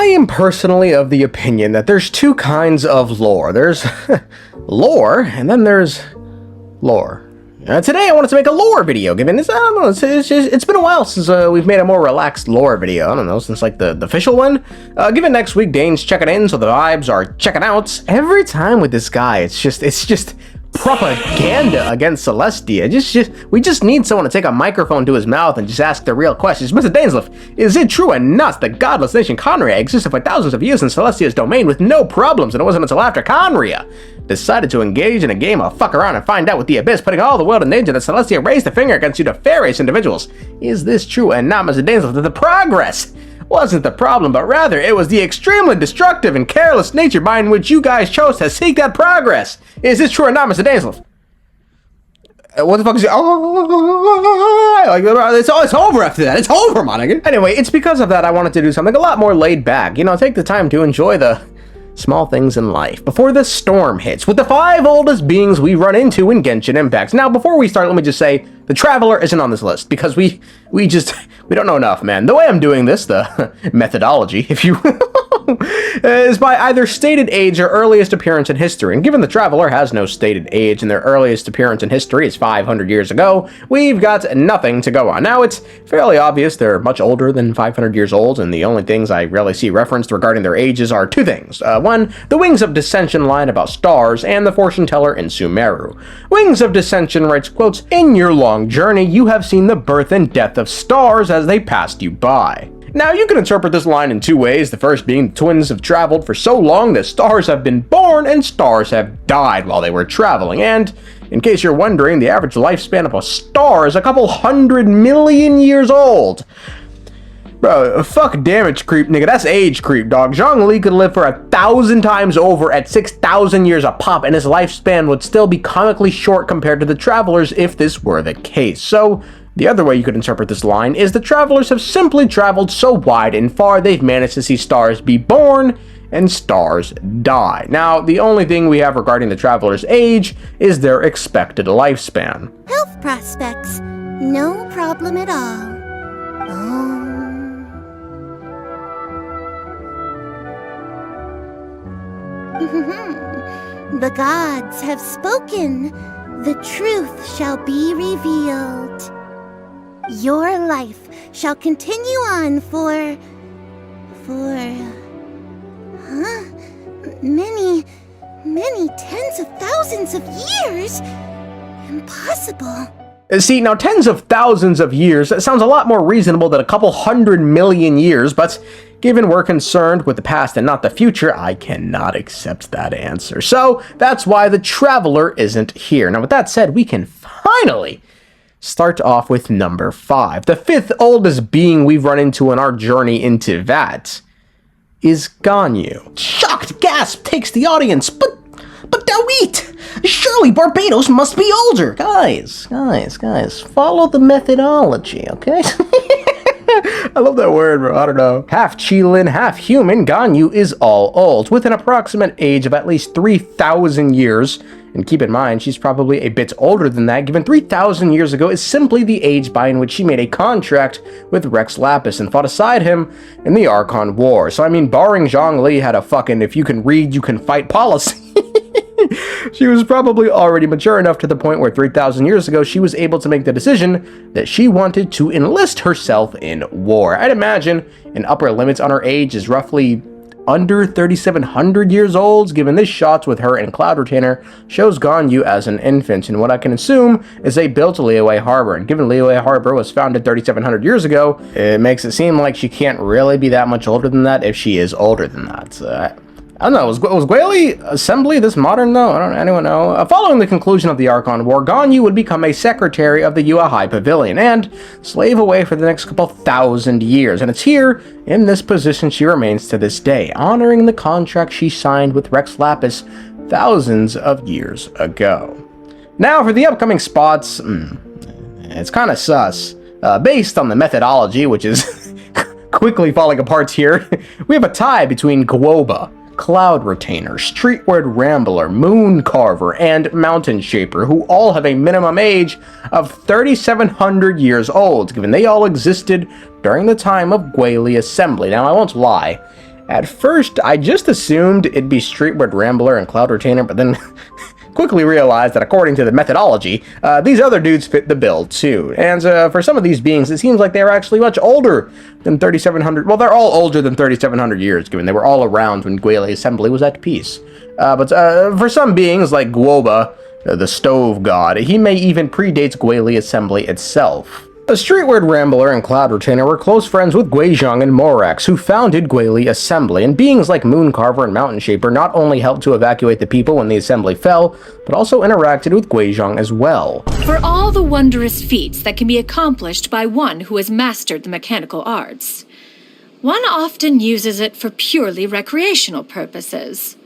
I am personally of the opinion that there's two kinds of lore. There's lore, and then there's lore. Today I wanted to make a lore video, given this, I don't know, it's been a while since we've made a more relaxed lore video. I don't know, since like the official one. Given next week Dane's checking in, so the vibes are checking out. Every time with this guy, it's just propaganda against Celestia. We just need someone to take a microphone to his mouth and just ask the real questions. Mr. Dainsleif, is it true or not that godless nation Conria existed for thousands of years in Celestia's domain with no problems, and it wasn't until after Conria decided to engage in a game of fuck around and find out with the Abyss, putting all the world in danger, that Celestia raised the finger against you nefarious individuals? Is this true and not, Mr. Dainsleif, that the progress wasn't the problem, but rather it was the extremely destructive and careless nature behind which you guys chose to seek that progress? Is this true or not, Mr. Dainsleif? What the fuck is it? It's over after that. It's over, Monaghan. Anyway, it's because of that I wanted to do something a lot more laid back. You know, take the time to enjoy the small things in life before the storm hits with the 5 oldest beings we run into in Genshin Impacts. Now, before we start, let me just say the Traveler isn't on this list because we don't know enough, man. The way I'm doing this, the methodology, if you is by either stated age or earliest appearance in history. And given the Traveler has no stated age and their earliest appearance in history is 500 years ago, we've got nothing to go on. Now, it's fairly obvious they're much older than 500 years old, and the only things I really see referenced regarding their ages are two things. One, the Wings of Dissension line about stars, and the fortune teller in Sumeru. Wings of Dissension writes, quotes, "In your long journey, you have seen the birth and death of stars as they passed you by." Now, you can interpret this line in two ways, the first being the twins have traveled for so long that stars have been born and stars have died while they were traveling. And, in case you're wondering, the average lifespan of a star is a couple 100 million years old. Bro, fuck damage creep, nigga. That's age creep, dog. Zhongli could live for 1,000 times over at 6,000 years a pop, and his lifespan would still be comically short compared to the Travelers if this were the case. So, the other way you could interpret this line is the Travelers have simply traveled so wide and far they've managed to see stars be born and stars die. Now, the only thing we have regarding the Travelers' age is their expected lifespan. Health prospects, no problem at all. The gods have spoken. The truth shall be revealed. Your life shall continue on for many tens of thousands of years? Impossible. See, now tens of thousands of years, that sounds a lot more reasonable than a couple 100 million years, but given we're concerned with the past and not the future, I cannot accept that answer. So, that's why the Traveler isn't here. Now, with that said, we can finally start off with number 5. The 5th oldest being we've run into in our journey into Vat is Ganyu. Shocked gasp takes the audience, but Dawit! Surely Barbados must be older! Guys, follow the methodology, okay? I love that word, bro. I don't know. Half Qilin, half human, Ganyu is all old, with an approximate age of at least 3,000 years. And keep in mind, she's probably a bit older than that, given 3,000 years ago is simply the age by in which she made a contract with Rex Lapis and fought aside him in the Archon War. So, I mean, barring Zhongli had a fucking if you can read, you can fight policy. She was probably already mature enough to the point where 3,000 years ago she was able to make the decision that she wanted to enlist herself in war. I'd imagine an upper limit on her age is roughly under 3,700 years old, given this shot with her and Cloud Retainer shows Ganyu as an infant in what I can assume is a built Liyue Harbor. And given Liyue Harbor was founded 3,700 years ago, it makes it seem like she can't really be that much older than that if she is older than that. I don't know, was Gueli Assembly this modern though? I don't know, anyone know? Following the conclusion of the Archon War, Ganyu would become a secretary of the Yua High Pavilion and slave away for the next couple thousand years. And it's here, in this position, she remains to this day, honoring the contract she signed with Rex Lapis thousands of years ago. Now for the upcoming spots, it's kind of sus. Based on the methodology, which is quickly falling apart here, we have a tie between Guoba, Cloud Retainer, Streetward Rambler, Moon Carver, and Mountain Shaper, who all have a minimum age of 3,700 years old, given they all existed during the time of Gueli Assembly. Now, I won't lie, At first, I just assumed it'd be Streetward, Rambler, and Cloud Retainer, but then quickly realized that according to the methodology, these other dudes fit the bill too. And for some of these beings, it seems like they were actually much older than 3,700. Well, they're all older than 3,700 years, given they were all around when Gwele Assembly was at peace. But for some beings, like Gwoba, the stove god, he may even predate Gwele Assembly itself. The Streetward Rambler and Cloud Retainer were close friends with Guizhong and Morax, who founded Gwele Assembly, and beings like Mooncarver and Mountain Shaper not only helped to evacuate the people when the assembly fell, but also interacted with Guizhong as well. For all the wondrous feats that can be accomplished by one who has mastered the mechanical arts, one often uses it for purely recreational purposes.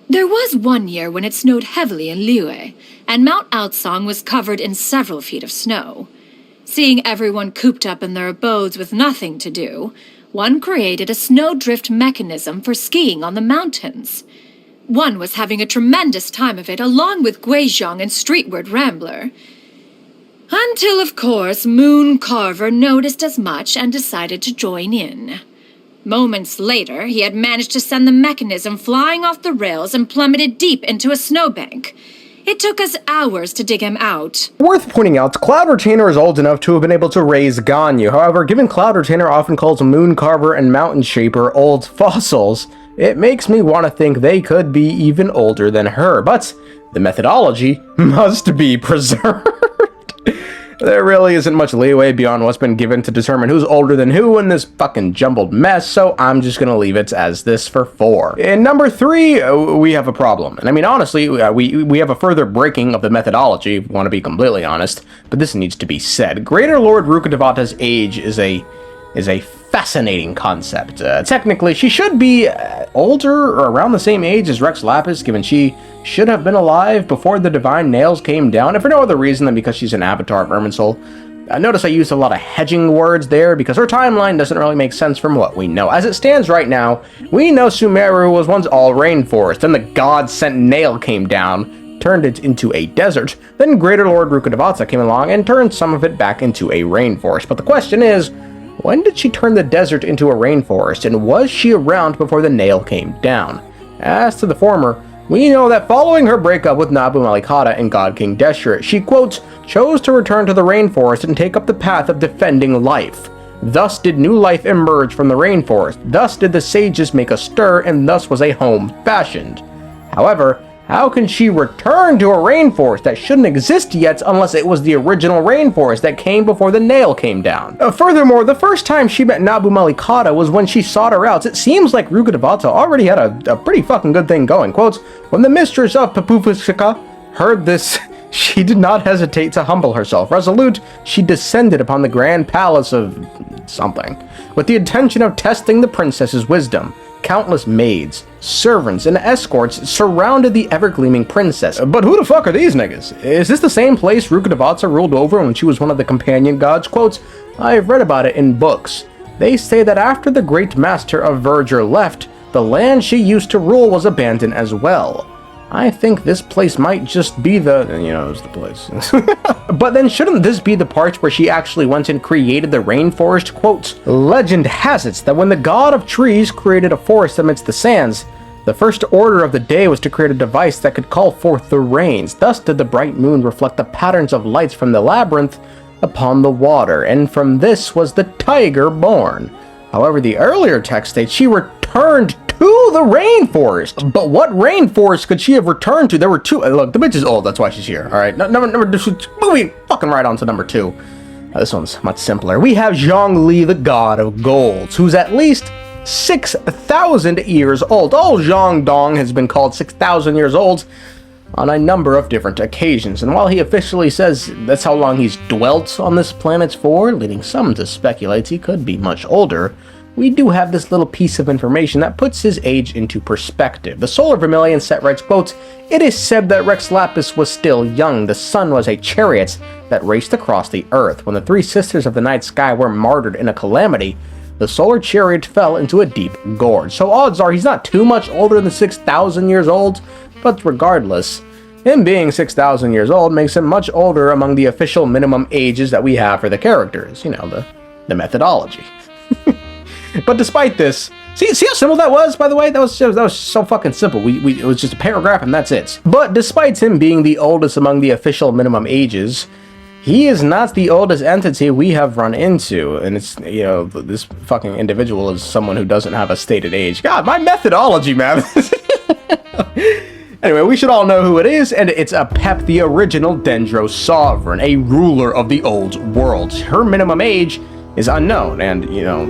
There was one year when it snowed heavily in Liyue, and Mount Outsong was covered in several feet of snow. Seeing everyone cooped up in their abodes with nothing to do, one created a snowdrift mechanism for skiing on the mountains. One was having a tremendous time of it along with Guizhong and Streetward Rambler. Until, of course, Mooncarver noticed as much and decided to join in. Moments later, he had managed to send the mechanism flying off the rails and plummeted deep into a snowbank. It took us hours to dig him out. Worth pointing out, Cloud Retainer is old enough to have been able to raise Ganyu. However, given Cloud Retainer often calls Mooncarver and Mountain Shaper old fossils, it makes me want to think they could be even older than her. But the methodology must be preserved. There really isn't much leeway beyond what's been given to determine who's older than who in this fucking jumbled mess, so I'm just gonna leave it as this for 4. In number 3, we have a problem. And I mean, honestly, we have a further breaking of the methodology, if we want to be completely honest, but this needs to be said. Greater Lord Rukkhadevata's age is a fascinating concept. Technically, she should be older or around the same age as Rex Lapis, given she should have been alive before the divine nails came down, if for no other reason than because she's an avatar of Irminsul. Notice I used a lot of hedging words there, because her timeline doesn't really make sense from what we know. As it stands right now, we know Sumeru was once all rainforest, then the god-sent nail came down, turned it into a desert, then Greater Lord Rukkhadevata came along and turned some of it back into a rainforest. But the question is, when did she turn the desert into a rainforest, and was she around before the nail came down? As to the former, we know that following her breakup with Nabu Malikata and God King Deshret, she, quote, chose to return to the rainforest and take up the path of defending life. Thus did new life emerge from the rainforest, thus did the sages make a stir, and thus was a home fashioned. However, how can she return to a rainforest that shouldn't exist yet unless it was the original rainforest that came before the nail came down? Furthermore, the first time she met Nabu Malikata was when she sought her out. It seems like Rukkhadevata already had a pretty fucking good thing going. Quotes, when the mistress of Papufashika heard this, she did not hesitate to humble herself. Resolute, she descended upon the grand palace of something, with the intention of testing the princess's wisdom. Countless maids, servants, and escorts surrounded the ever-gleaming princess. But who the fuck are these niggas? Is this the same place Rukkhadevata ruled over when she was one of the companion gods? Quotes, I've read about it in books. They say that after the great master of Verdure left, the land she used to rule was abandoned as well. I think this place might just be the, it's the place. But then shouldn't this be the part where she actually went and created the rainforest? Quote, legend has it that when the god of trees created a forest amidst the sands, the first order of the day was to create a device that could call forth the rains. Thus did the bright moon reflect the patterns of lights from the labyrinth upon the water, and from this was the tiger born. However, the earlier text states she returned to the rainforest. But what rainforest could she have returned to? There were 2. Look, the bitch is old, that's why she's here. Alright, moving fucking right on to number 2. This one's much simpler. We have Zhongli, the god of golds, who's at least 6,000 years old. Old Zhong Dong has been called 6,000 years old on a number of different occasions, and while he officially says that's how long he's dwelt on this planet for, leading some to speculate he could be much older, we do have this little piece of information that puts his age into perspective. The Solar Vermilion set writes, quote, it is said that Rex Lapis was still young. The sun was a chariot that raced across the earth. When the 3 sisters of the night sky were martyred in a calamity, the solar chariot fell into a deep gorge. So odds are he's not too much older than 6,000 years old, but regardless, him being 6,000 years old makes him much older among the official minimum ages that we have for the characters. The methodology. But despite this, See how simple that was, by the way? That was so fucking simple. It was just a paragraph and that's it. But despite him being the oldest among the official minimum ages, he is not the oldest entity we have run into. And it's, you know, this fucking individual is someone who doesn't have a stated age. God, my methodology, man. Anyway, we should all know who it is, and it's Apep, the original Dendro sovereign, a ruler of the old world. Her minimum age is unknown, and, you know,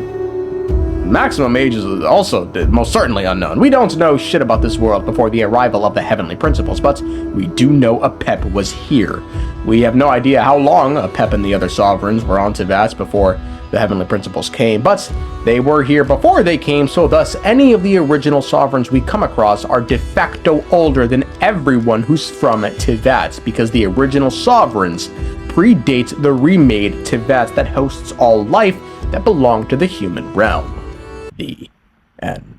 maximum age is also most certainly unknown. We don't know shit about this world before the arrival of the heavenly principles, but we do know Apep was here. We have no idea how long Apep and the other sovereigns were on Teyvat before the heavenly principles came, but they were here before they came, so thus any of the original sovereigns we come across are de facto older than everyone who's from Teyvat, because the original sovereigns predate the remade Teyvat that hosts all life that belonged to the human realm. The end.